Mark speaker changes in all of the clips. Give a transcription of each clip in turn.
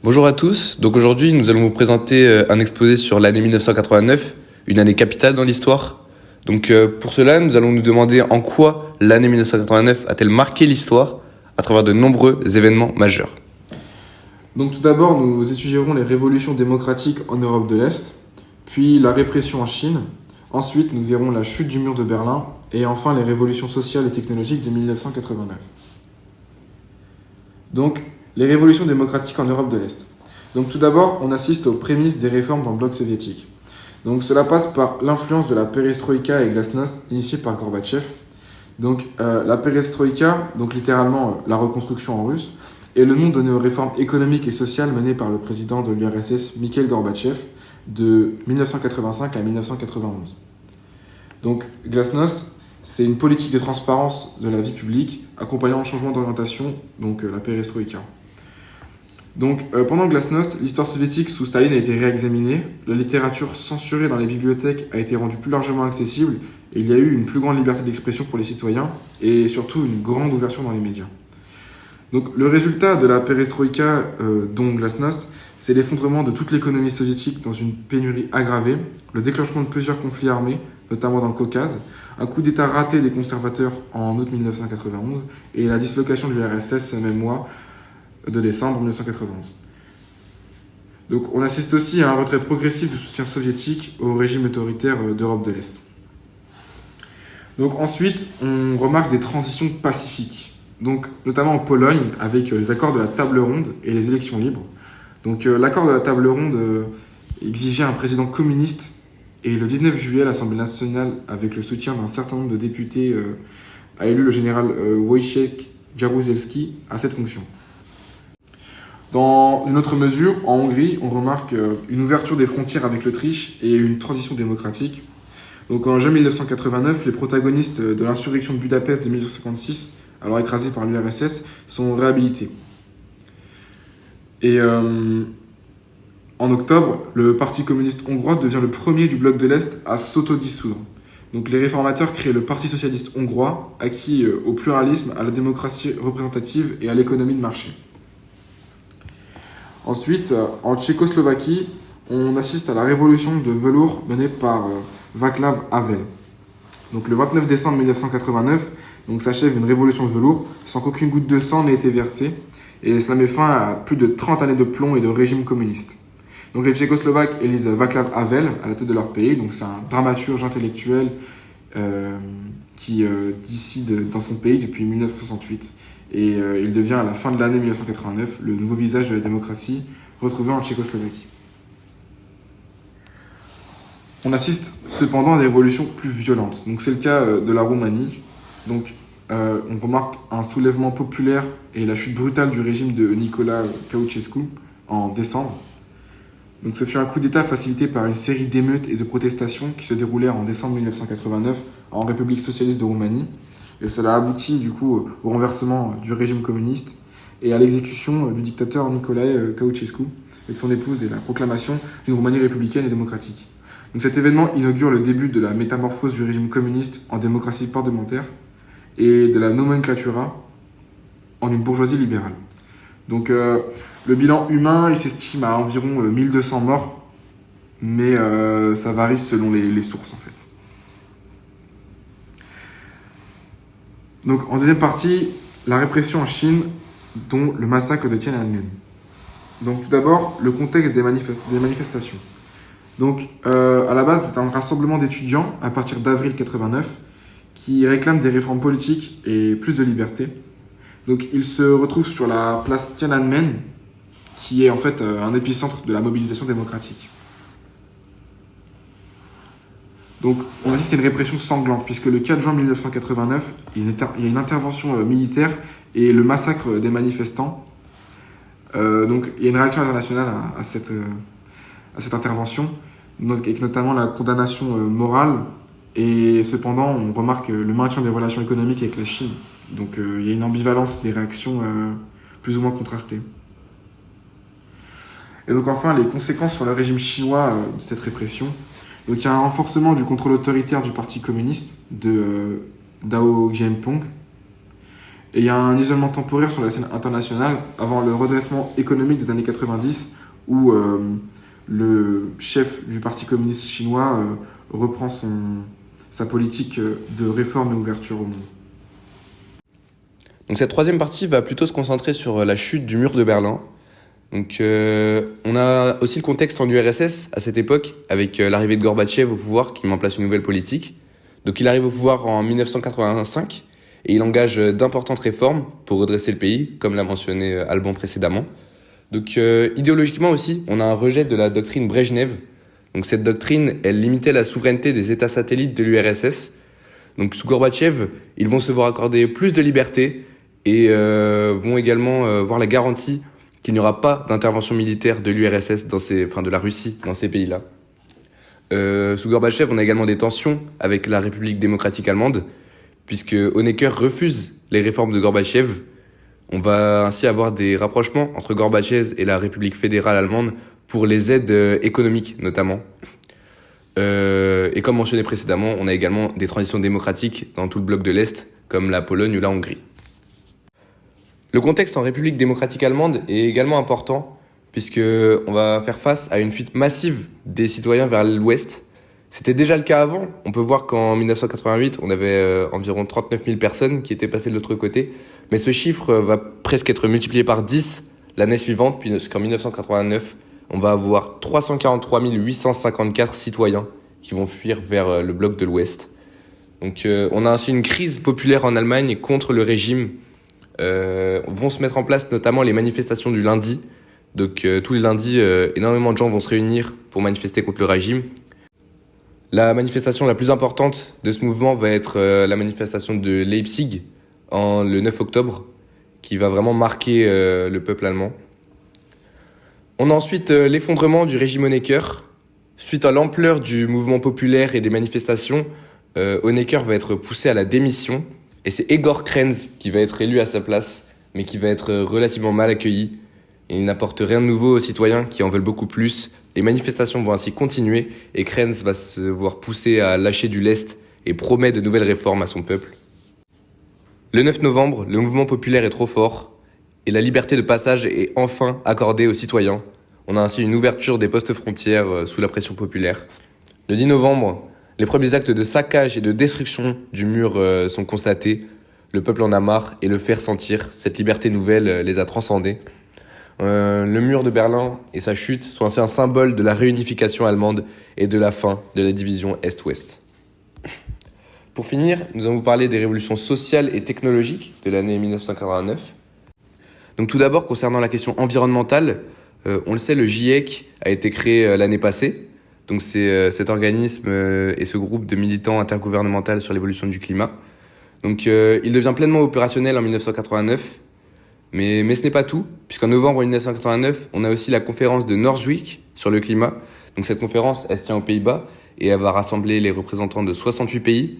Speaker 1: Bonjour à tous, donc aujourd'hui nous allons vous présenter un exposé sur l'année 1989, une année capitale dans l'histoire. Donc pour cela nous allons nous demander en quoi l'année 1989 a-t-elle marqué l'histoire à travers de nombreux événements majeurs.
Speaker 2: Donc tout d'abord, nous étudierons les révolutions démocratiques en Europe de l'Est, puis la répression en Chine. Ensuite, nous verrons la chute du mur de Berlin et enfin les révolutions sociales et technologiques de 1989. Donc, les révolutions démocratiques en Europe de l'Est. Donc tout d'abord, on assiste aux prémices des réformes dans le bloc soviétique. Donc cela passe par l'influence de la perestroïka et glasnost initiée par Gorbatchev. Donc la perestroïka, donc littéralement la reconstruction en russe, est le nom donné aux réformes économiques et sociales menées par le président de l'URSS, Mikhail Gorbatchev, de 1985 à 1991. Donc glasnost, c'est une politique de transparence de la vie publique accompagnant le changement d'orientation, donc la perestroïka. Donc, pendant Glasnost, l'histoire soviétique sous Staline a été réexaminée, la littérature censurée dans les bibliothèques a été rendue plus largement accessible, et il y a eu une plus grande liberté d'expression pour les citoyens, et surtout une grande ouverture dans les médias. Donc, le résultat de la perestroïka, dont Glasnost, c'est l'effondrement de toute l'économie soviétique dans une pénurie aggravée, le déclenchement de plusieurs conflits armés, notamment dans le Caucase, un coup d'État raté des conservateurs en août 1991, et la dislocation de l'URSS ce même mois, de décembre 1991. Donc on assiste aussi à un retrait progressif du soutien soviétique au régime autoritaire d'Europe de l'Est. Donc ensuite, on remarque des transitions pacifiques, donc notamment en Pologne avec les accords de la table ronde et les élections libres. Donc l'accord de la table ronde exigeait un président communiste et le 19 juillet, l'Assemblée nationale, avec le soutien d'un certain nombre de députés, a élu le général Wojciech Jaruzelski à cette fonction. Dans une autre mesure, en Hongrie, on remarque une ouverture des frontières avec l'Autriche et une transition démocratique. Donc en juin 1989, les protagonistes de l'insurrection de Budapest de 1956, alors écrasés par l'URSS, sont réhabilités. Et en octobre, le Parti communiste hongrois devient le premier du bloc de l'Est à s'autodissoudre. Donc les réformateurs créent le Parti socialiste hongrois, acquis au pluralisme, à la démocratie représentative et à l'économie de marché. Ensuite, en Tchécoslovaquie, on assiste à la révolution de velours menée par Václav Havel. Donc le 29 décembre 1989, s'achève une révolution de velours sans qu'aucune goutte de sang n'ait été versée, et cela met fin à plus de 30 années de plomb et de régime communiste. Donc les Tchécoslovaques élisent Václav Havel à la tête de leur pays, donc c'est un dramaturge intellectuel qui décide dans son pays depuis 1968. Et il devient à la fin de l'année 1989 le nouveau visage de la démocratie retrouvé en Tchécoslovaquie. On assiste cependant à des révolutions plus violentes. Donc c'est le cas de la Roumanie. Donc on remarque un soulèvement populaire et la chute brutale du régime de Nicolae Ceausescu en décembre. Donc ce fut un coup d'État facilité par une série d'émeutes et de protestations qui se déroulèrent en décembre 1989 en République socialiste de Roumanie. Et cela aboutit du coup au renversement du régime communiste et à l'exécution du dictateur Nicolae Ceausescu avec son épouse et la proclamation d'une Roumanie républicaine et démocratique. Donc cet événement inaugure le début de la métamorphose du régime communiste en démocratie parlementaire et de la nomenclatura en une bourgeoisie libérale. Donc le bilan humain, il s'estime à environ 1200 morts, mais ça varie selon les sources en fait. Donc en deuxième partie, la répression en Chine, dont le massacre de Tiananmen. Donc tout d'abord, le contexte des manifestations. Donc à la base, c'est un rassemblement d'étudiants à partir d'avril 89 qui réclament des réformes politiques et plus de liberté. Donc ils se retrouvent sur la place Tiananmen, qui est en fait un épicentre de la mobilisation démocratique. Donc on assiste à une répression sanglante, puisque le 4 juin 1989, il y a une intervention militaire et le massacre des manifestants. Donc il y a une réaction internationale à cette intervention, avec notamment la condamnation morale, et cependant on remarque le maintien des relations économiques avec la Chine. Donc il y a une ambivalence des réactions plus ou moins contrastées. Et donc enfin les conséquences sur le régime chinois de cette répression. Donc il y a un renforcement du contrôle autoritaire du Parti communiste de Dao Xiaoping Et il y a un isolement temporaire sur la scène internationale avant le redressement économique des années 90 où le chef du Parti communiste chinois reprend sa politique de réforme et ouverture au monde.
Speaker 1: Donc cette troisième partie va plutôt se concentrer sur la chute du mur de Berlin. Donc on a aussi le contexte en URSS à cette époque, avec l'arrivée de Gorbatchev au pouvoir qui met en place une nouvelle politique. Donc il arrive au pouvoir en 1985 et il engage d'importantes réformes pour redresser le pays, comme l'a mentionné Alban précédemment. Donc idéologiquement aussi, on a un rejet de la doctrine Brejnev. Donc cette doctrine, elle limitait la souveraineté des États satellites de l'URSS. Donc sous Gorbatchev, ils vont se voir accorder plus de liberté et vont également voir la garantie qu'il n'y aura pas d'intervention militaire de l'URSS de la Russie dans ces pays-là. Sous Gorbatchev, on a également des tensions avec la République démocratique allemande, puisque Honecker refuse les réformes de Gorbatchev. On va ainsi avoir des rapprochements entre Gorbatchev et la République fédérale allemande pour les aides économiques notamment. Et comme mentionné précédemment, on a également des transitions démocratiques dans tout le bloc de l'Est, comme la Pologne ou la Hongrie. Le contexte en République démocratique allemande est également important, puisqu'on va faire face à une fuite massive des citoyens vers l'Ouest. C'était déjà le cas avant. On peut voir qu'en 1988, on avait environ 39 000 personnes qui étaient passées de l'autre côté. Mais ce chiffre va presque être multiplié par 10 l'année suivante, puisqu'en 1989, on va avoir 343 854 citoyens qui vont fuir vers le bloc de l'Ouest. Donc on a ainsi une crise populaire en Allemagne contre le régime. Vont se mettre en place notamment les manifestations du lundi. Donc tous les lundis, énormément de gens vont se réunir pour manifester contre le régime. La manifestation la plus importante de ce mouvement va être la manifestation de Leipzig le 9 octobre, qui va vraiment marquer le peuple allemand. On a ensuite l'effondrement du régime Honecker. Suite à l'ampleur du mouvement populaire et des manifestations, Honecker va être poussé à la démission. Et c'est Egor Krenz qui va être élu à sa place, mais qui va être relativement mal accueilli. Il n'apporte rien de nouveau aux citoyens qui en veulent beaucoup plus. Les manifestations vont ainsi continuer et Krenz va se voir poussé à lâcher du lest et promet de nouvelles réformes à son peuple. Le 9 novembre, le mouvement populaire est trop fort et la liberté de passage est enfin accordée aux citoyens. On a ainsi une ouverture des postes frontières sous la pression populaire. Le 10 novembre, les premiers actes de saccage et de destruction du mur sont constatés. Le peuple en a marre et le fait ressentir. Cette liberté nouvelle les a transcendés. Le mur de Berlin et sa chute sont ainsi un symbole de la réunification allemande et de la fin de la division Est-Ouest. Pour finir, nous allons vous parler des révolutions sociales et technologiques de l'année 1989. Donc tout d'abord, concernant la question environnementale, on le sait, le GIEC a été créé l'année passée. Donc c'est cet organisme et ce groupe de militants intergouvernemental sur l'évolution du climat. Donc il devient pleinement opérationnel en 1989. Mais ce n'est pas tout, puisqu'en novembre 1989, on a aussi la conférence de Noordwijk sur le climat. Donc cette conférence, elle se tient aux Pays-Bas et elle va rassembler les représentants de 68 pays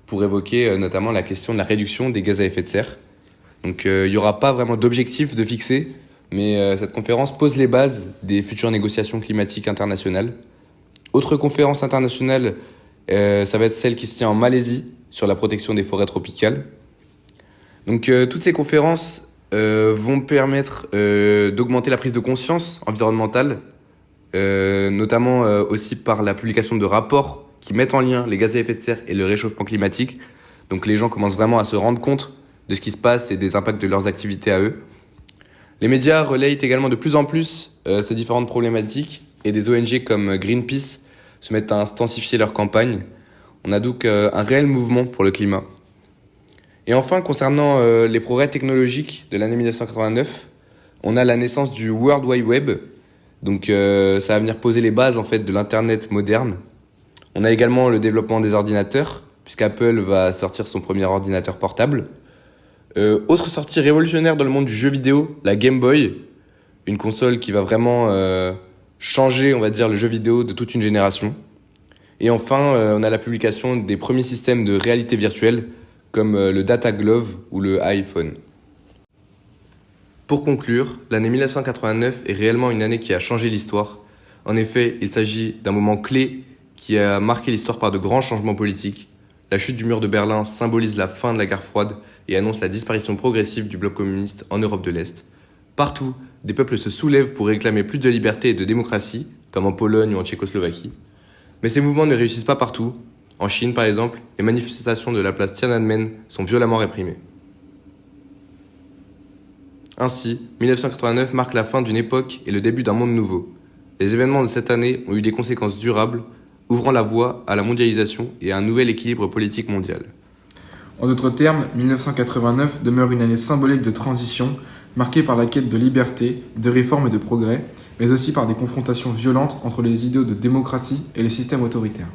Speaker 1: pour évoquer notamment la question de la réduction des gaz à effet de serre. Donc il n'y aura pas vraiment d'objectif de fixer, mais cette conférence pose les bases des futures négociations climatiques internationales. Autre conférence internationale, ça va être celle qui se tient en Malaisie sur la protection des forêts tropicales. Donc toutes ces conférences vont permettre d'augmenter la prise de conscience environnementale, notamment aussi par la publication de rapports qui mettent en lien les gaz à effet de serre et le réchauffement climatique. Donc les gens commencent vraiment à se rendre compte de ce qui se passe et des impacts de leurs activités à eux. Les médias relayent également de plus en plus ces différentes problématiques et des ONG comme Greenpeace se mettent à intensifier leur campagne. On a donc un réel mouvement pour le climat. Et enfin, concernant les progrès technologiques de l'année 1989, on a la naissance du World Wide Web. Donc ça va venir poser les bases en fait de l'Internet moderne. On a également le développement des ordinateurs, puisqu'Apple va sortir son premier ordinateur portable. Autre sortie révolutionnaire dans le monde du jeu vidéo, la Game Boy, une console qui va vraiment changer, on va dire, le jeu vidéo de toute une génération. Et enfin, on a la publication des premiers systèmes de réalité virtuelle, comme le Data Glove ou le iPhone. Pour conclure, l'année 1989 est réellement une année qui a changé l'histoire. En effet, il s'agit d'un moment clé qui a marqué l'histoire par de grands changements politiques. La chute du mur de Berlin symbolise la fin de la guerre froide et annonce la disparition progressive du bloc communiste en Europe de l'Est. Partout, des peuples se soulèvent pour réclamer plus de liberté et de démocratie, comme en Pologne ou en Tchécoslovaquie. Mais ces mouvements ne réussissent pas partout. En Chine, par exemple, les manifestations de la place Tiananmen sont violemment réprimées. Ainsi, 1989 marque la fin d'une époque et le début d'un monde nouveau. Les événements de cette année ont eu des conséquences durables, ouvrant la voie à la mondialisation et à un nouvel équilibre politique mondial.
Speaker 2: En d'autres termes, 1989 demeure une année symbolique de transition, marquée par la quête de liberté, de réforme et de progrès, mais aussi par des confrontations violentes entre les idéaux de démocratie et les systèmes autoritaires.